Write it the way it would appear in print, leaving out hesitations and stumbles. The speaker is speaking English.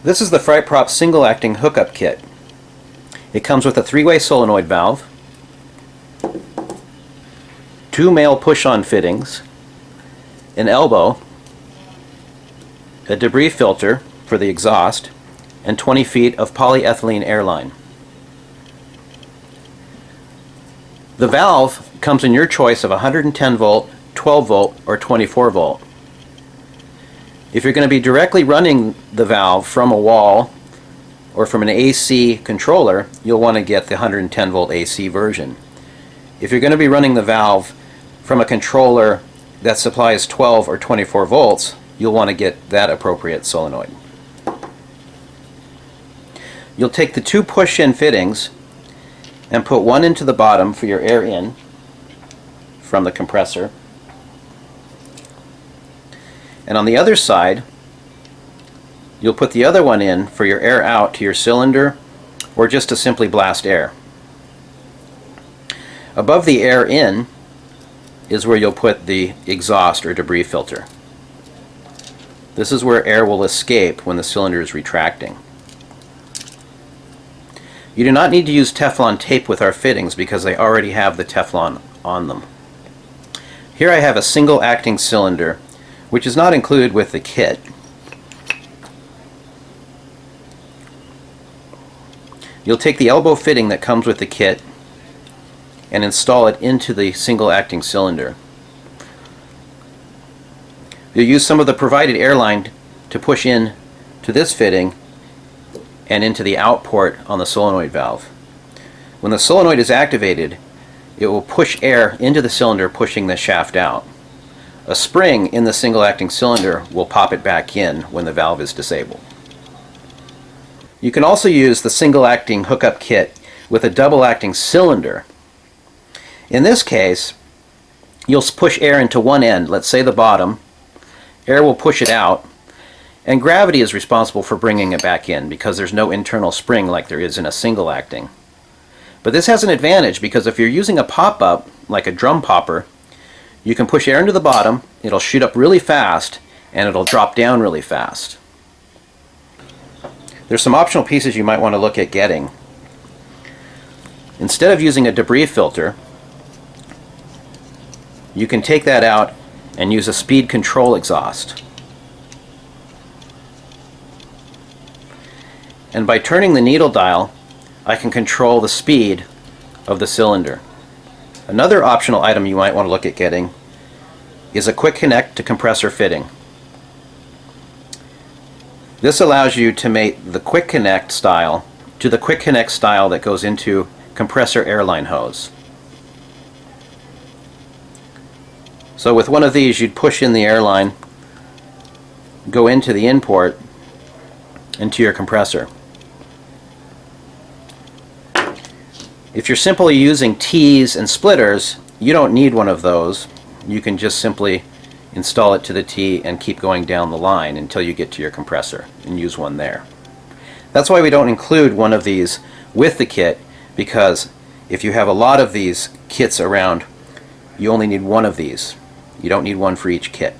This is the FrightProps single acting hookup kit. It comes with a 3-way solenoid valve, 2 male push-on fittings, an elbow, a debris filter for the exhaust, and 20 feet of polyethylene airline. The valve comes in your choice of 110 volt, 12 volt, or 24 volt. If you're going to be directly running the valve from a wall or from an AC controller, you'll want to get the 110 volt AC version. If you're going to be running the valve from a controller that supplies 12 or 24 volts, you'll want to get that appropriate solenoid. You'll take the 2 push-in fittings and put one into the bottom for your air in from the compressor. And on the other side, you'll put the other one in for your air out to your cylinder or just to simply blast air. Above the air in is where you'll put the exhaust or debris filter. This is where air will escape when the cylinder is retracting. You do not need to use Teflon tape with our fittings because they already have the Teflon on them. Here I have a single acting cylinder, which is not included with the kit. You'll take the elbow fitting that comes with the kit and install it into the single acting cylinder. You'll use some of the provided airline to push in to this fitting and into the out port on the solenoid valve. When the solenoid is activated, it will push air into the cylinder, pushing the shaft out. A spring in the single acting cylinder will pop it back in when the valve is disabled. You can also use the single acting hookup kit with a double acting cylinder. In this case, you'll push air into one end, let's say the bottom. Air will push it out, and gravity is responsible for bringing it back in because there's no internal spring like there is in a single acting. But this has an advantage because if you're using a pop-up, like a drum popper, you can push air into the bottom, it'll shoot up really fast, and it'll drop down really fast. There's some optional pieces you might want to look at getting. Instead of using a debris filter, you can take that out and use a speed control exhaust. And by turning the needle dial, I can control the speed of the cylinder. Another optional item you might want to look at getting is a quick connect to compressor fitting. This allows you to mate the quick connect style to the quick connect style that goes into compressor airline hose. So with one of these, you'd push in the airline, go into the in port, into your compressor. If you're simply using T's and splitters, you don't need one of those. You can just simply install it to the T and keep going down the line until you get to your compressor and use one there. That's why we don't include one of these with the kit, because if you have a lot of these kits around, you only need one of these. You don't need one for each kit.